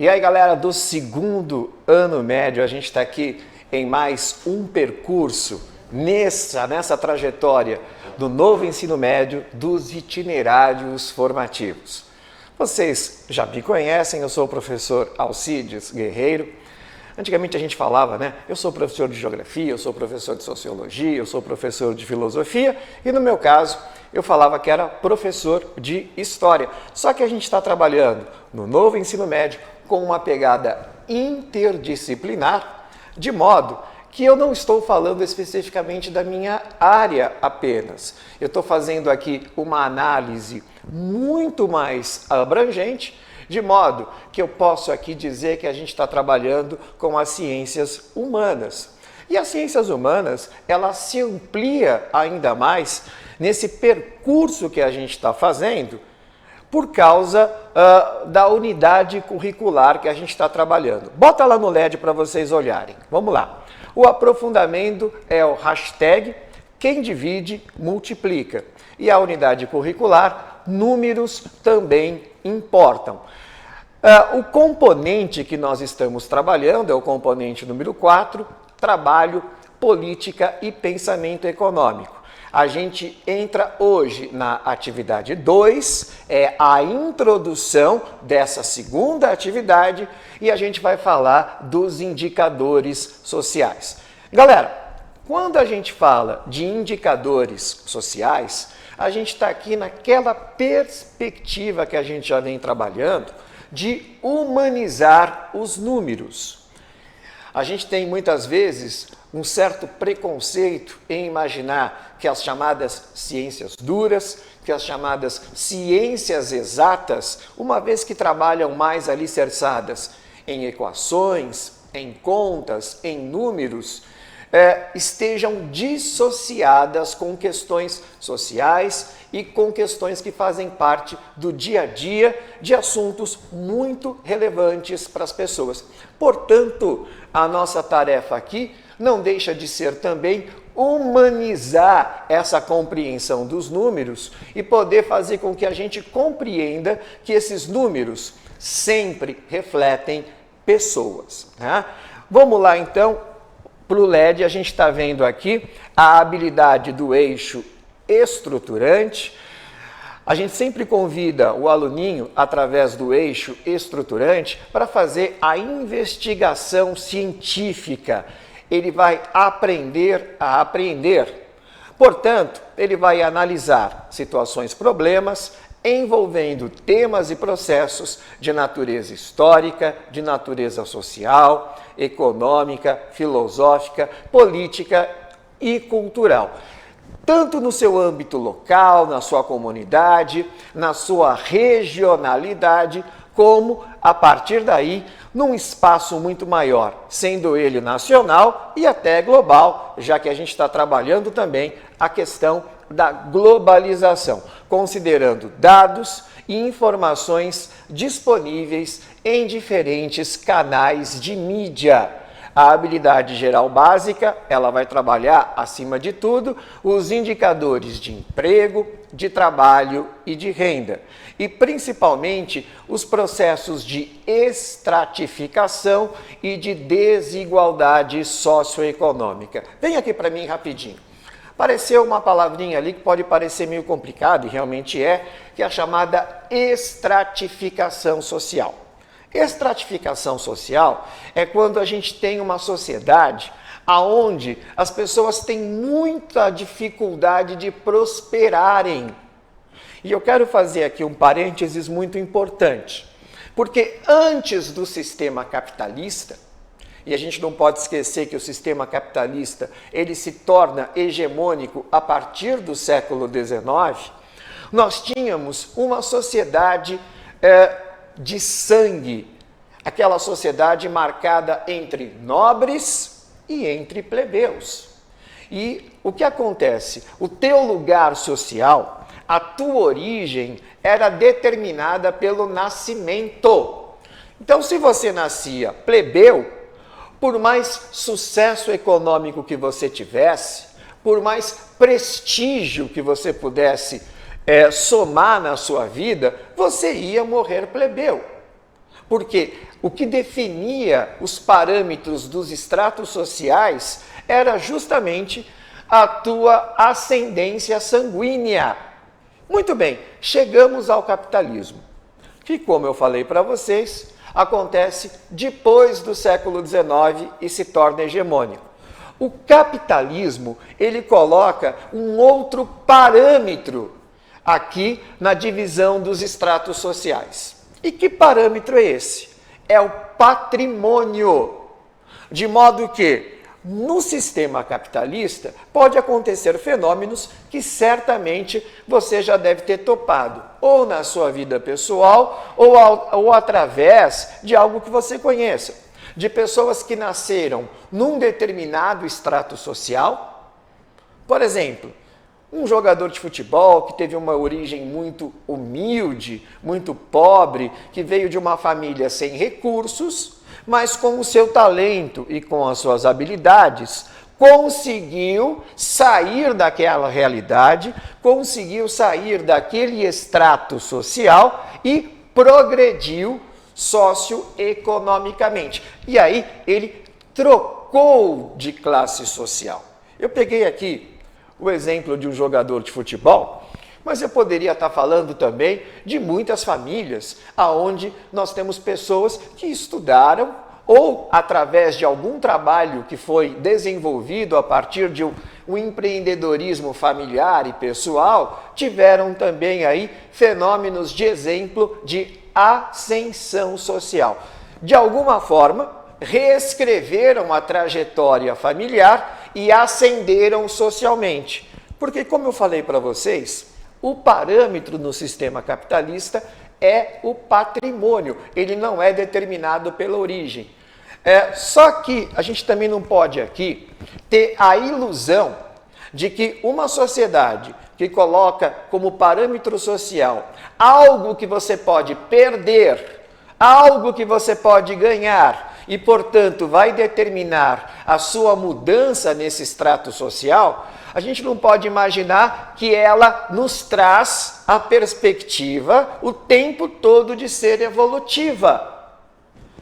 E aí, galera do segundo ano médio, a gente está aqui em mais um percurso nessa trajetória do novo ensino médio dos itinerários formativos. Vocês já me conhecem, eu sou o professor Alcides Guerreiro. Antigamente a gente falava, né? Eu sou professor de geografia, eu sou professor de sociologia, eu sou professor de filosofia e no meu caso eu falava que era professor de história. Só que a gente está trabalhando no novo ensino médio com uma pegada interdisciplinar, de modo que eu não estou falando especificamente da minha área apenas. Eu estou fazendo aqui uma análise muito mais abrangente, de modo que eu posso aqui dizer que a gente está trabalhando com as ciências humanas. E as ciências humanas, ela se amplia ainda mais nesse percurso que a gente está fazendo por causa da unidade curricular que a gente está trabalhando. Bota lá no LED para vocês olharem. Vamos lá. O aprofundamento é o hashtag quem divide multiplica. E a unidade curricular, números também importam. O componente que nós estamos trabalhando é o componente número 4, trabalho, política e pensamento econômico. A gente entra hoje na atividade 2, é a introdução dessa segunda atividade e a gente vai falar dos indicadores sociais. Galera, quando a gente fala de indicadores sociais, a gente está aqui naquela perspectiva que a gente já vem trabalhando de humanizar os números. A gente tem muitas vezes um certo preconceito em imaginar que as chamadas ciências duras, que as chamadas ciências exatas, uma vez que trabalham mais alicerçadas em equações, em contas, em números, estejam dissociadas com questões sociais e com questões que fazem parte do dia a dia de assuntos muito relevantes para as pessoas. Portanto, a nossa tarefa aqui não deixa de ser também humanizar essa compreensão dos números e poder fazer com que a gente compreenda que esses números sempre refletem pessoas, né? Vamos lá então para o LED, a gente está vendo aqui a habilidade do eixo estruturante. A gente sempre convida o aluninho, através do eixo estruturante, para fazer a investigação científica. Ele vai aprender a aprender. Portanto, ele vai analisar situações, problemas, envolvendo temas e processos de natureza histórica, de natureza social, econômica, filosófica, política e cultural. Tanto no seu âmbito local, na sua comunidade, na sua regionalidade, como, a partir daí, num espaço muito maior, sendo ele nacional e até global, já que a gente está trabalhando também a questão da globalização, considerando dados e informações disponíveis em diferentes canais de mídia. A habilidade geral básica, ela vai trabalhar, acima de tudo, os indicadores de emprego, de trabalho e de renda. E, principalmente, os processos de estratificação e de desigualdade socioeconômica. Vem aqui para mim rapidinho. Apareceu uma palavrinha ali que pode parecer meio complicado, e realmente é, que é a chamada estratificação social. Estratificação social é quando a gente tem uma sociedade onde as pessoas têm muita dificuldade de prosperarem. E eu quero fazer aqui um parênteses muito importante, porque antes do sistema capitalista, e a gente não pode esquecer que o sistema capitalista ele se torna hegemônico a partir do século XIX, nós tínhamos uma sociedade de sangue, aquela sociedade marcada entre nobres e entre plebeus. E o que acontece? O teu lugar social, a tua origem era determinada pelo nascimento. Então, se você nascia plebeu, por mais sucesso econômico que você tivesse, por mais prestígio que você pudesse somar na sua vida, você ia morrer plebeu. Porque o que definia os parâmetros dos estratos sociais era justamente a tua ascendência sanguínea. Muito bem, chegamos ao capitalismo, que, como eu falei para vocês, acontece depois do século XIX e se torna hegemônico. O capitalismo, ele coloca um outro parâmetro aqui na divisão dos estratos sociais. E que parâmetro é esse? É o patrimônio. De modo que, no sistema capitalista, pode acontecer fenômenos que certamente você já deve ter topado, ou na sua vida pessoal, ou através de algo que você conheça. De pessoas que nasceram num determinado extrato social. Por exemplo, um jogador de futebol que teve uma origem muito humilde, muito pobre, que veio de uma família sem recursos, mas com o seu talento e com as suas habilidades, conseguiu sair daquela realidade, conseguiu sair daquele extrato social e progrediu socioeconomicamente. E aí ele trocou de classe social. Eu peguei aqui o exemplo de um jogador de futebol, mas eu poderia estar falando também de muitas famílias onde nós temos pessoas que estudaram ou através de algum trabalho que foi desenvolvido a partir de um empreendedorismo familiar e pessoal, tiveram também aí fenômenos de exemplo de ascensão social. De alguma forma, reescreveram a trajetória familiar e ascenderam socialmente. Porque, como eu falei para vocês, o parâmetro no sistema capitalista é o patrimônio, ele não é determinado pela origem. Só que a gente também não pode aqui ter a ilusão de que uma sociedade que coloca como parâmetro social algo que você pode perder, algo que você pode ganhar e, portanto, vai determinar a sua mudança nesse extrato social, a gente não pode imaginar que ela nos traz a perspectiva o tempo todo de ser evolutiva.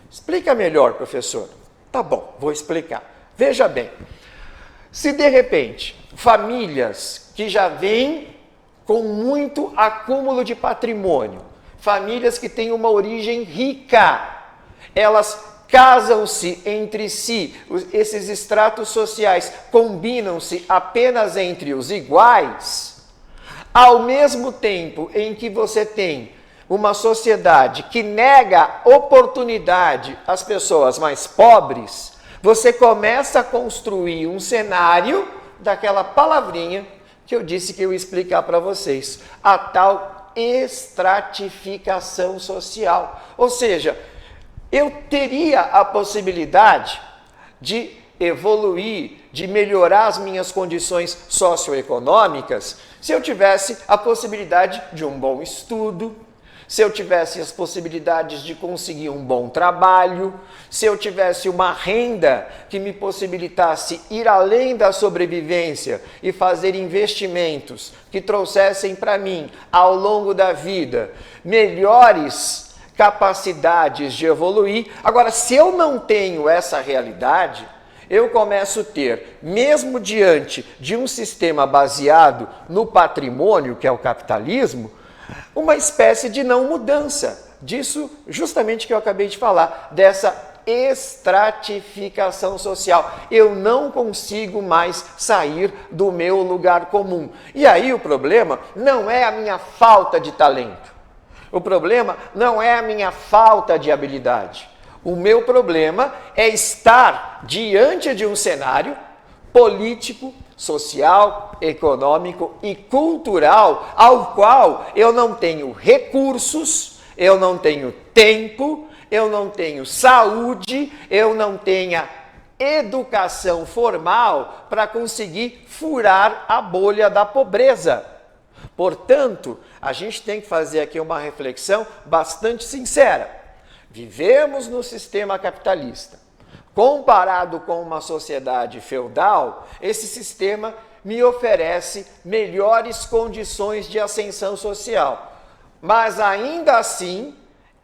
Explica melhor, professor. Tá bom, vou explicar. Veja bem, se de repente famílias que já vêm com muito acúmulo de patrimônio, famílias que têm uma origem rica, elas casam-se entre si, esses estratos sociais combinam-se apenas entre os iguais, ao mesmo tempo em que você tem uma sociedade que nega oportunidade às pessoas mais pobres, você começa a construir um cenário daquela palavrinha que eu disse que eu ia explicar para vocês, a tal estratificação social. Ou seja, eu teria a possibilidade de evoluir, de melhorar as minhas condições socioeconômicas, se eu tivesse a possibilidade de um bom estudo, se eu tivesse as possibilidades de conseguir um bom trabalho, se eu tivesse uma renda que me possibilitasse ir além da sobrevivência e fazer investimentos que trouxessem para mim, ao longo da vida, melhores capacidades de evoluir. Agora, se eu não tenho essa realidade, eu começo a ter, mesmo diante de um sistema baseado no patrimônio, que é o capitalismo, uma espécie de não mudança, disso justamente que eu acabei de falar, dessa estratificação social. Eu não consigo mais sair do meu lugar comum. E aí o problema não é a minha falta de talento, o problema não é a minha falta de habilidade. O meu problema é estar diante de um cenário político, social, econômico e cultural, ao qual eu não tenho recursos, eu não tenho tempo, eu não tenho saúde, eu não tenho educação formal para conseguir furar a bolha da pobreza. Portanto, a gente tem que fazer aqui uma reflexão bastante sincera. Vivemos no sistema capitalista. Comparado com uma sociedade feudal, esse sistema me oferece melhores condições de ascensão social. Mas ainda assim,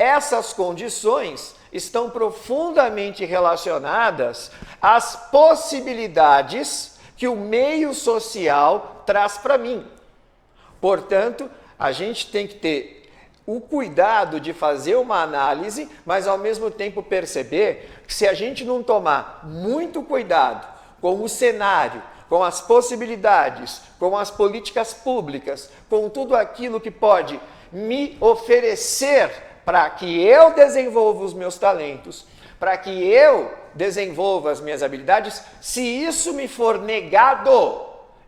essas condições estão profundamente relacionadas às possibilidades que o meio social traz para mim. Portanto, a gente tem que ter o cuidado de fazer uma análise, mas ao mesmo tempo perceber que se a gente não tomar muito cuidado com o cenário, com as possibilidades, com as políticas públicas, com tudo aquilo que pode me oferecer para que eu desenvolva os meus talentos, para que eu desenvolva as minhas habilidades, se isso me for negado,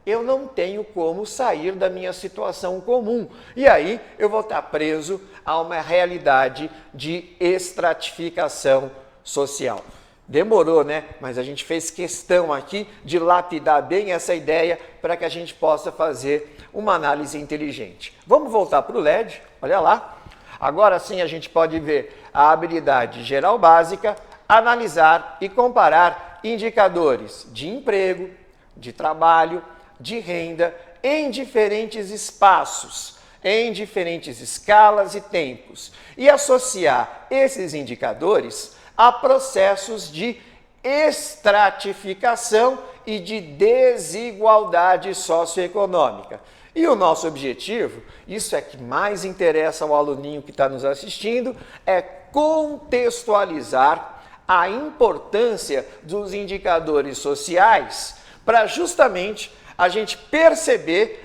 eu não tenho como sair da minha situação comum. E aí eu vou estar preso a uma realidade de estratificação social. Demorou, né? Mas a gente fez questão aqui de lapidar bem essa ideia para que a gente possa fazer uma análise inteligente. Vamos voltar para o LED, olha lá. Agora sim a gente pode ver a habilidade geral básica, analisar e comparar indicadores de emprego, de trabalho, de renda em diferentes espaços, em diferentes escalas e tempos, e associar esses indicadores a processos de estratificação e de desigualdade socioeconômica. E o nosso objetivo, isso é que mais interessa ao aluninho que está nos assistindo, é contextualizar a importância dos indicadores sociais para justamente a gente perceber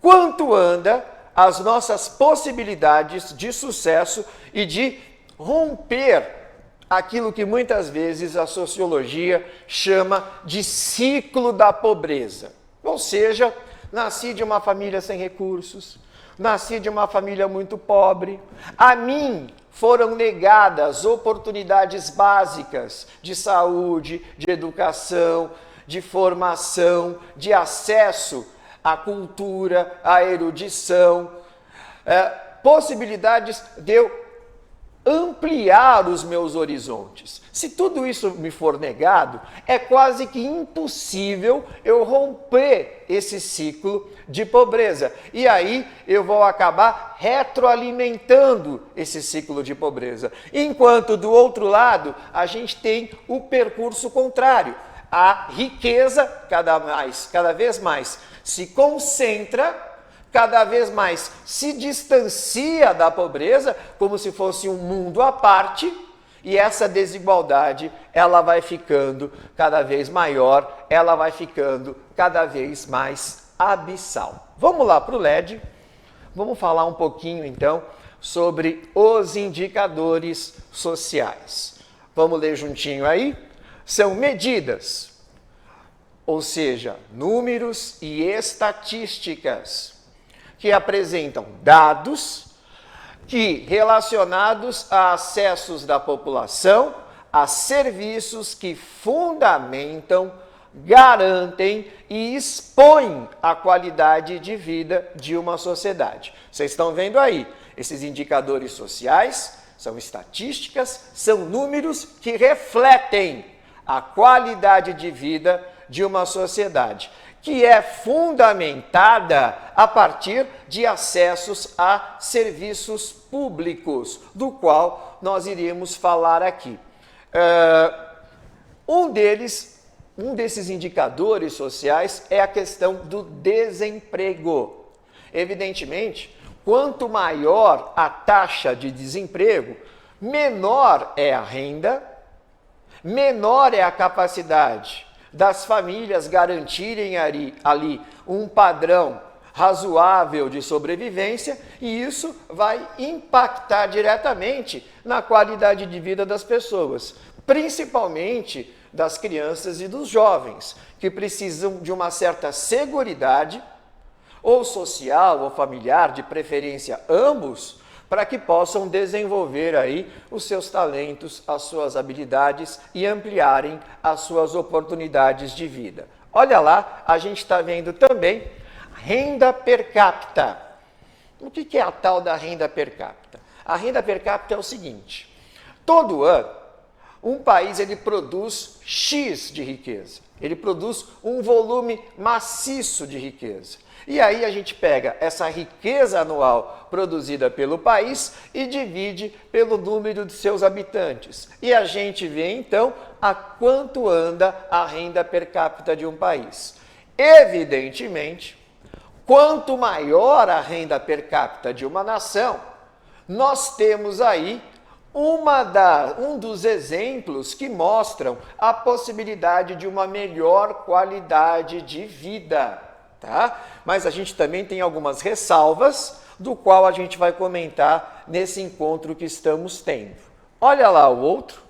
quanto anda as nossas possibilidades de sucesso e de romper aquilo que muitas vezes a sociologia chama de ciclo da pobreza. Ou seja, nasci de uma família sem recursos, nasci de uma família muito pobre, a mim foram negadas oportunidades básicas de saúde, de educação, de formação, de acesso à cultura, à erudição, possibilidades de eu ampliar os meus horizontes. Se tudo isso me for negado, é quase que impossível eu romper esse ciclo de pobreza. E aí eu vou acabar retroalimentando esse ciclo de pobreza. Enquanto do outro lado, a gente tem o percurso contrário. A riqueza cada vez mais se concentra, cada vez mais se distancia da pobreza, como se fosse um mundo à parte, e essa desigualdade, ela vai ficando cada vez maior, ela vai ficando cada vez mais abissal. Vamos lá para o LED, vamos falar um pouquinho então sobre os indicadores sociais. Vamos ler juntinho aí? São medidas, ou seja, números e estatísticas, que apresentam dados que relacionados a acessos da população a serviços que fundamentam, garantem e expõem a qualidade de vida de uma sociedade. Vocês estão vendo aí, esses indicadores sociais são estatísticas, são números que refletem a qualidade de vida de uma sociedade, que é fundamentada a partir de acessos a serviços públicos, do qual nós iríamos falar aqui. Um desses indicadores sociais é a questão do desemprego. Evidentemente, quanto maior a taxa de desemprego, menor é a renda, menor é a capacidade das famílias garantirem ali um padrão razoável de sobrevivência, e isso vai impactar diretamente na qualidade de vida das pessoas, principalmente das crianças e dos jovens, que precisam de uma certa seguridade, ou social ou familiar, de preferência ambos, para que possam desenvolver aí os seus talentos, as suas habilidades e ampliarem as suas oportunidades de vida. Olha lá, a gente está vendo também renda per capita. O que é a tal da renda per capita? A renda per capita é o seguinte: todo ano, um país ele produz X de riqueza. Ele produz um volume maciço de riqueza. E aí a gente pega essa riqueza anual produzida pelo país e divide pelo número de seus habitantes. E a gente vê então a quanto anda a renda per capita de um país. Evidentemente, quanto maior a renda per capita de uma nação, nós temos aí um dos exemplos que mostram a possibilidade de uma melhor qualidade de vida, tá? Mas a gente também tem algumas ressalvas, do qual a gente vai comentar nesse encontro que estamos tendo. Olha lá o outro,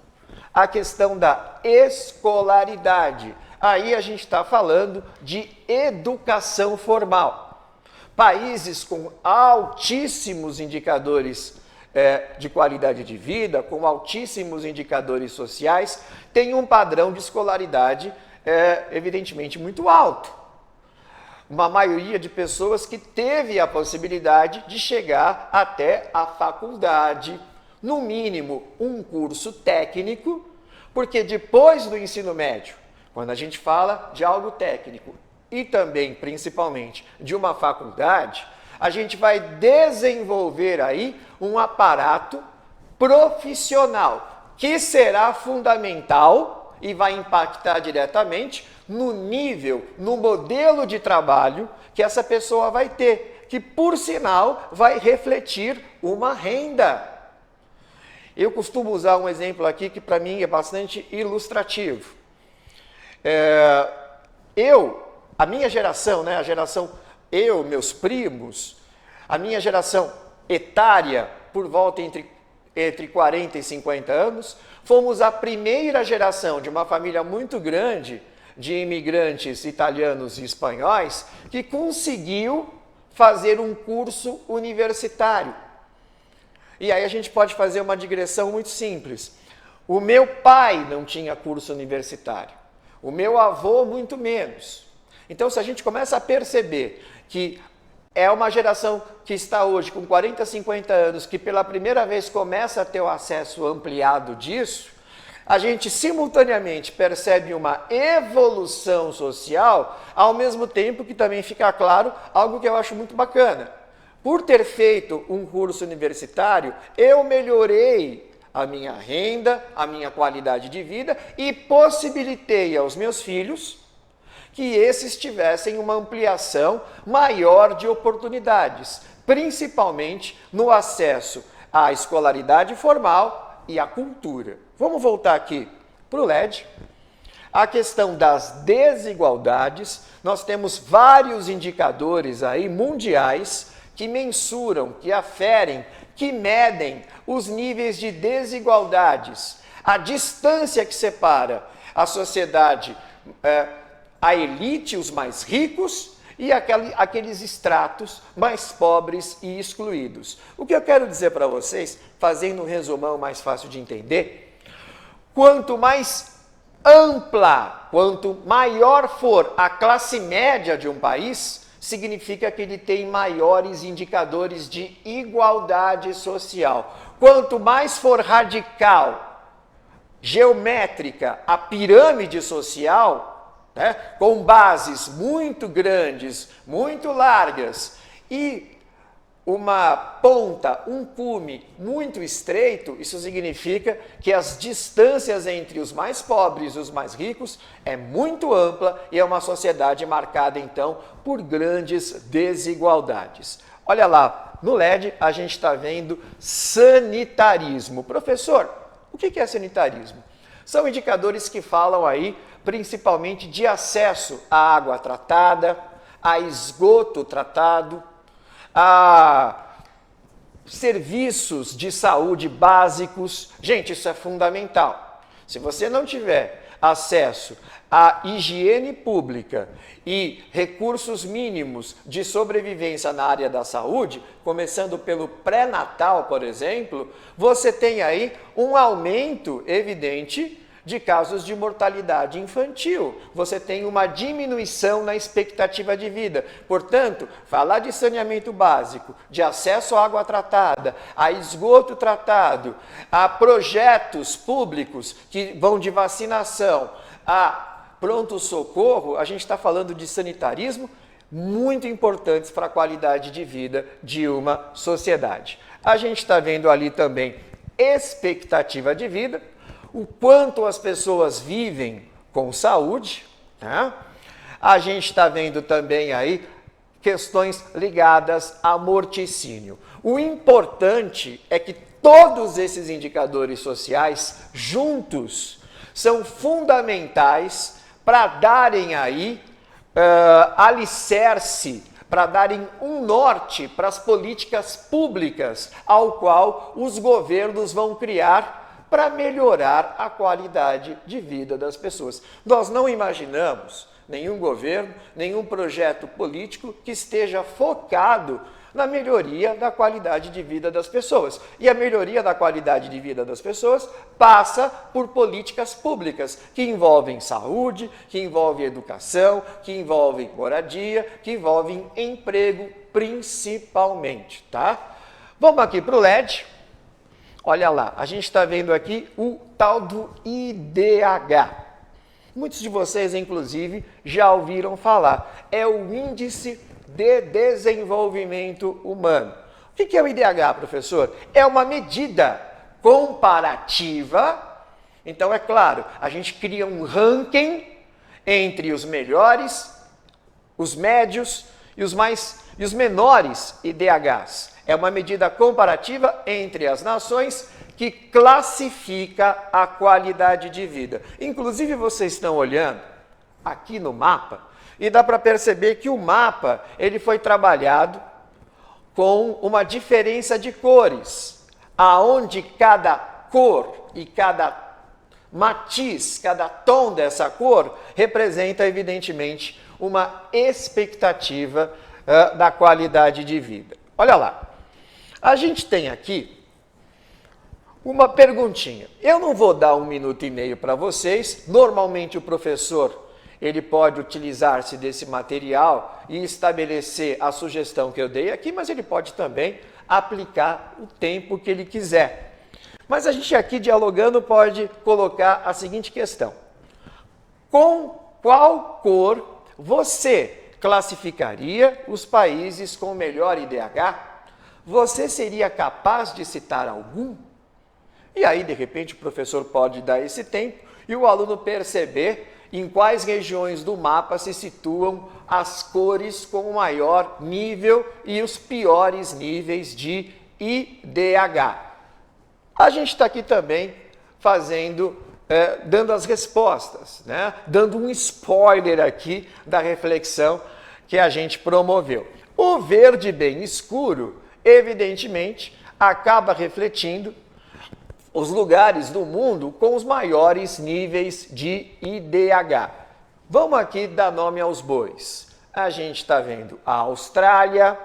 a questão da escolaridade. Aí a gente está falando de educação formal. Países com altíssimos indicadores de qualidade de vida, com altíssimos indicadores sociais, têm um padrão de escolaridade evidentemente muito alto. Uma maioria de pessoas que teve a possibilidade de chegar até a faculdade, no mínimo um curso técnico, porque depois do ensino médio, quando a gente fala de algo técnico e também, principalmente, de uma faculdade, a gente vai desenvolver aí um aparato profissional que será fundamental e vai impactar diretamente no nível, no modelo de trabalho que essa pessoa vai ter, que por sinal vai refletir uma renda. Eu costumo usar um exemplo aqui que para mim é bastante ilustrativo. A minha geração, né, meus primos, a minha geração etária, por volta entre 40 e 50 anos, fomos a primeira geração de uma família muito grande de imigrantes italianos e espanhóis que conseguiu fazer um curso universitário. E aí a gente pode fazer uma digressão muito simples. O meu pai não tinha curso universitário, o meu avô muito menos. Então, se a gente começa a perceber que é uma geração que está hoje com 40, 50 anos, que pela primeira vez começa a ter o acesso ampliado disso, a gente simultaneamente percebe uma evolução social, ao mesmo tempo que também fica claro algo que eu acho muito bacana. Por ter feito um curso universitário, eu melhorei a minha renda, a minha qualidade de vida e possibilitei aos meus filhos que esses tivessem uma ampliação maior de oportunidades, principalmente no acesso à escolaridade formal e à cultura. Vamos voltar aqui para o LED. A questão das desigualdades, nós temos vários indicadores aí mundiais que mensuram, que aferem, que medem os níveis de desigualdades, a distância que separa a sociedade, a elite, os mais ricos, e aqueles estratos mais pobres e excluídos. O que eu quero dizer para vocês, fazendo um resumão mais fácil de entender, quanto mais ampla, quanto maior for a classe média de um país, significa que ele tem maiores indicadores de igualdade social. Quanto mais for radical, geométrica, a pirâmide social, né, com bases muito grandes, muito largas e uma ponta, um cume muito estreito, isso significa que as distâncias entre os mais pobres e os mais ricos é muito ampla e é uma sociedade marcada, então, por grandes desigualdades. Olha lá, no LED a gente está vendo sanitarismo. Professor, o que é sanitarismo? São indicadores que falam aí principalmente de acesso à água tratada, a esgoto tratado, a serviços de saúde básicos. Gente, isso é fundamental. Se você não tiver acesso à higiene pública e recursos mínimos de sobrevivência na área da saúde, começando pelo pré-natal, por exemplo, você tem aí um aumento evidente de casos de mortalidade infantil. Você tem uma diminuição na expectativa de vida. Portanto, falar de saneamento básico, de acesso à água tratada, a esgoto tratado, a projetos públicos que vão de vacinação, a pronto-socorro, a gente está falando de sanitarismo, muito importantes para a qualidade de vida de uma sociedade. A gente está vendo ali também expectativa de vida, o quanto as pessoas vivem com saúde, né? A gente está vendo também aí questões ligadas a morticínio. O importante é que todos esses indicadores sociais juntos são fundamentais para darem aí alicerce, para darem um norte para as políticas públicas ao qual os governos vão criar para melhorar a qualidade de vida das pessoas. Nós não imaginamos nenhum governo, nenhum projeto político que esteja focado na melhoria da qualidade de vida das pessoas. E a melhoria da qualidade de vida das pessoas passa por políticas públicas que envolvem saúde, que envolvem educação, que envolvem moradia, que envolvem emprego principalmente, tá? Vamos aqui para o LED. Olha lá, a gente está vendo aqui o tal do IDH. Muitos de vocês, inclusive, já ouviram falar. É o Índice de Desenvolvimento Humano. O que é o IDH, professor? É uma medida comparativa. Então, é claro, a gente cria um ranking entre os melhores, os médios e os menores IDHs. É uma medida comparativa entre as nações que classifica a qualidade de vida. Inclusive, vocês estão olhando aqui no mapa e dá para perceber que o mapa ele foi trabalhado com uma diferença de cores, aonde cada cor e cada matiz, cada tom dessa cor representa, evidentemente, uma expectativa da qualidade de vida. Olha lá, a gente tem aqui uma perguntinha. Eu não vou dar 1 minuto e meio para vocês. Normalmente o professor ele pode utilizar-se desse material e estabelecer a sugestão que eu dei aqui, mas ele pode também aplicar o tempo que ele quiser. Mas a gente aqui dialogando pode colocar a seguinte questão: com qual cor você classificaria os países com melhor IDH? Você seria capaz de citar algum? E aí, de repente, o professor pode dar esse tempo e o aluno perceber em quais regiões do mapa se situam as cores com o maior nível e os piores níveis de IDH. A gente está aqui também fazendo, dando as respostas, né? Dando um spoiler aqui da reflexão que a gente promoveu. O verde bem escuro, evidentemente, acaba refletindo os lugares do mundo com os maiores níveis de IDH. Vamos aqui dar nome aos bois. A gente está vendo a Austrália,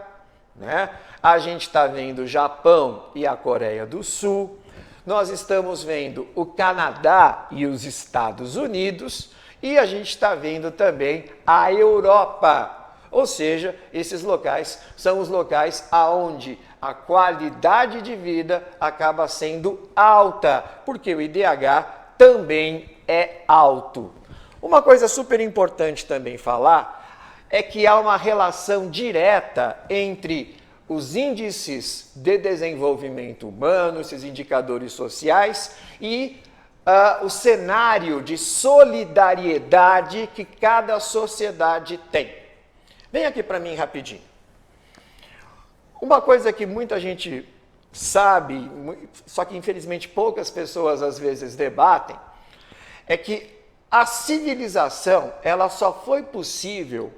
né? A gente está vendo o Japão e a Coreia do Sul. Nós estamos vendo o Canadá e os Estados Unidos. E a gente está vendo também a Europa. Ou seja, esses locais são os locais aonde a qualidade de vida acaba sendo alta, porque o IDH também é alto. Uma coisa super importante também falar é que há uma relação direta entre os índices de desenvolvimento humano, esses indicadores sociais, e o cenário de solidariedade que cada sociedade tem. Vem aqui para mim rapidinho. Uma coisa que muita gente sabe, só que infelizmente poucas pessoas às vezes debatem, é que a civilização ela só foi possível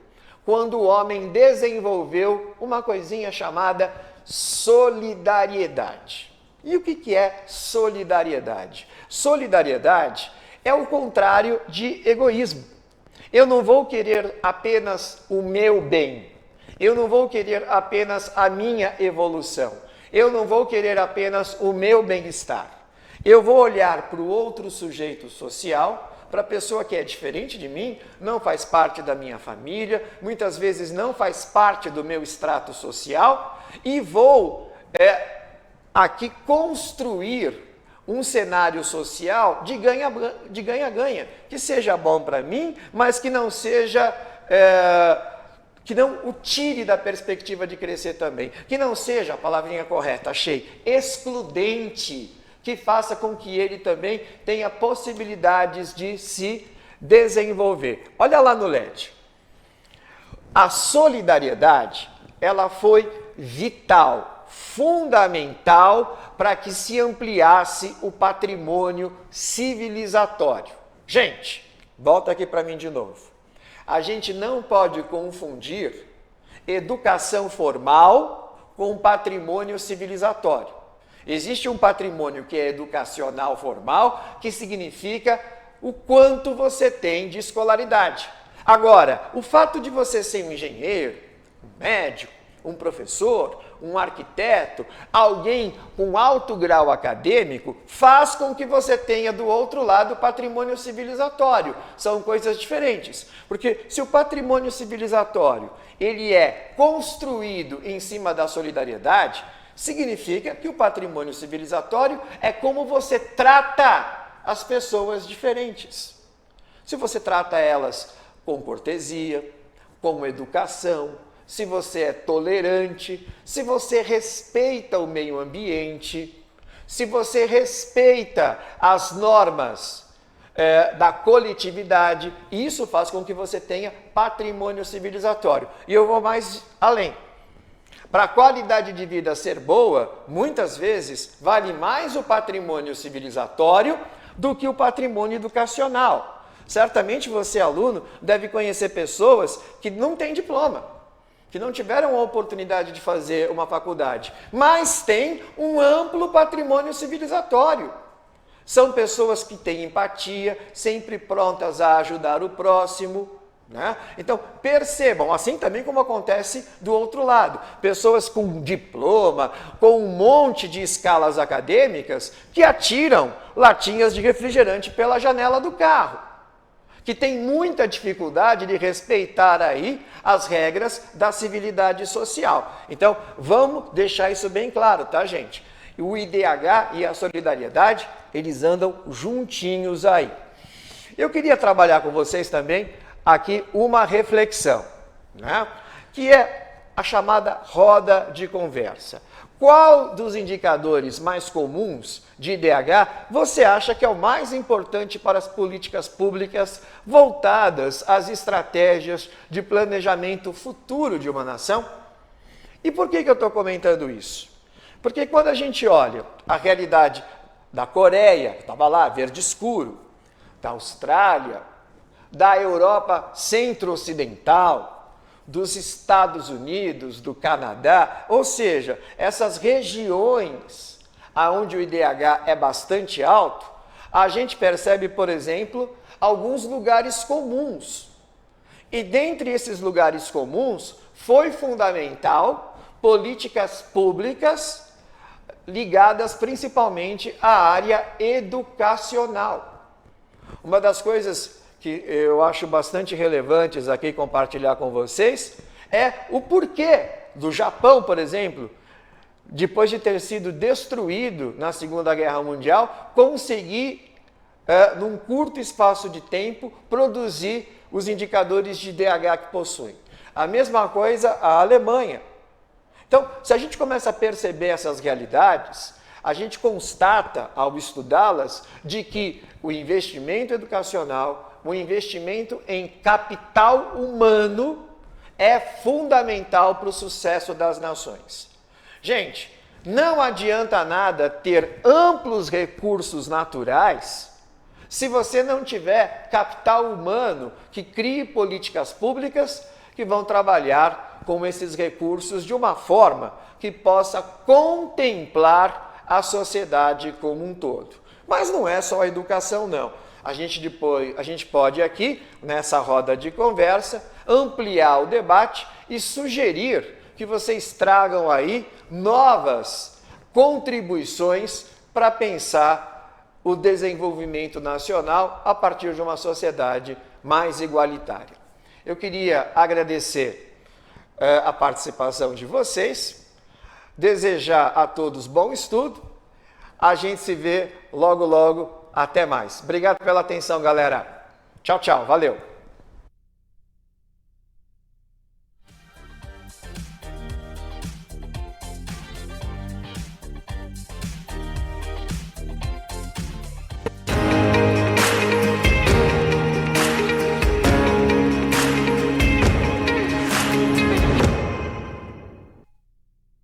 quando o homem desenvolveu uma coisinha chamada solidariedade. E o que é solidariedade? Solidariedade é o contrário de egoísmo. Eu não vou querer apenas o meu bem. Eu não vou querer apenas a minha evolução. Eu não vou querer apenas o meu bem-estar. Eu vou olhar para o outro sujeito social, para a pessoa que é diferente de mim, não faz parte da minha família, muitas vezes não faz parte do meu extrato social, e vou aqui construir um cenário social de ganha-ganha, que seja bom para mim, mas que não seja, que não o tire da perspectiva de crescer também, que não seja, a palavrinha correta, achei, excludente, que faça com que ele também tenha possibilidades de se desenvolver. Olha lá no LED. A solidariedade, ela foi vital, fundamental para que se ampliasse o patrimônio civilizatório. Gente, volta aqui para mim de novo. A gente não pode confundir educação formal com patrimônio civilizatório. Existe um patrimônio que é educacional formal, que significa o quanto você tem de escolaridade. Agora, o fato de você ser um engenheiro, um médico, um professor, um arquiteto, alguém com alto grau acadêmico, faz com que você tenha do outro lado patrimônio civilizatório. São coisas diferentes. Porque se o patrimônio civilizatório ele é construído em cima da solidariedade, significa que o patrimônio civilizatório é como você trata as pessoas diferentes. Se você trata elas com cortesia, com educação, se você é tolerante, se você respeita o meio ambiente, se você respeita as normas da coletividade, isso faz com que você tenha patrimônio civilizatório. E eu vou mais além. Para a qualidade de vida ser boa, muitas vezes vale mais o patrimônio civilizatório do que o patrimônio educacional. Certamente você, aluno, deve conhecer pessoas que não têm diploma, que não tiveram a oportunidade de fazer uma faculdade, mas têm um amplo patrimônio civilizatório. São pessoas que têm empatia, sempre prontas a ajudar o próximo, né? Então, percebam, assim também como acontece do outro lado. Pessoas com diploma, com um monte de escalas acadêmicas, que atiram latinhas de refrigerante pela janela do carro, que tem muita dificuldade de respeitar aí as regras da civilidade social. Então, vamos deixar isso bem claro, tá, gente? O IDH e a solidariedade, eles andam juntinhos aí. Eu queria trabalhar com vocês também aqui uma reflexão, né? Que é a chamada roda de conversa. Qual dos indicadores mais comuns de IDH você acha que é o mais importante para as políticas públicas voltadas às estratégias de planejamento futuro de uma nação? E por que eu estou comentando isso? Porque quando a gente olha a realidade da Coreia, estava lá, verde escuro, da Austrália, da Europa centro-ocidental, dos Estados Unidos, do Canadá, ou seja, essas regiões onde o IDH é bastante alto, a gente percebe, por exemplo, alguns lugares comuns. E dentre esses lugares comuns, foi fundamental políticas públicas ligadas principalmente à área educacional. Uma das coisas que eu acho bastante relevantes aqui compartilhar com vocês, é o porquê do Japão, por exemplo, depois de ter sido destruído na Segunda Guerra Mundial, conseguir, num curto espaço de tempo, produzir os indicadores de IDH que possuem. A mesma coisa a Alemanha. Então, se a gente começa a perceber essas realidades, a gente constata, ao estudá-las, de que o investimento educacional, o investimento em capital humano é fundamental para o sucesso das nações. Gente, não adianta nada ter amplos recursos naturais se você não tiver capital humano que crie políticas públicas que vão trabalhar com esses recursos de uma forma que possa contemplar a sociedade como um todo. Mas não é só a educação, não. A gente pode aqui, nessa roda de conversa, ampliar o debate e sugerir que vocês tragam aí novas contribuições para pensar o desenvolvimento nacional a partir de uma sociedade mais igualitária. Eu queria agradecer a participação de vocês, desejar a todos bom estudo, A gente se vê logo, logo. Até mais. Obrigado pela atenção, galera. Tchau, tchau. Valeu.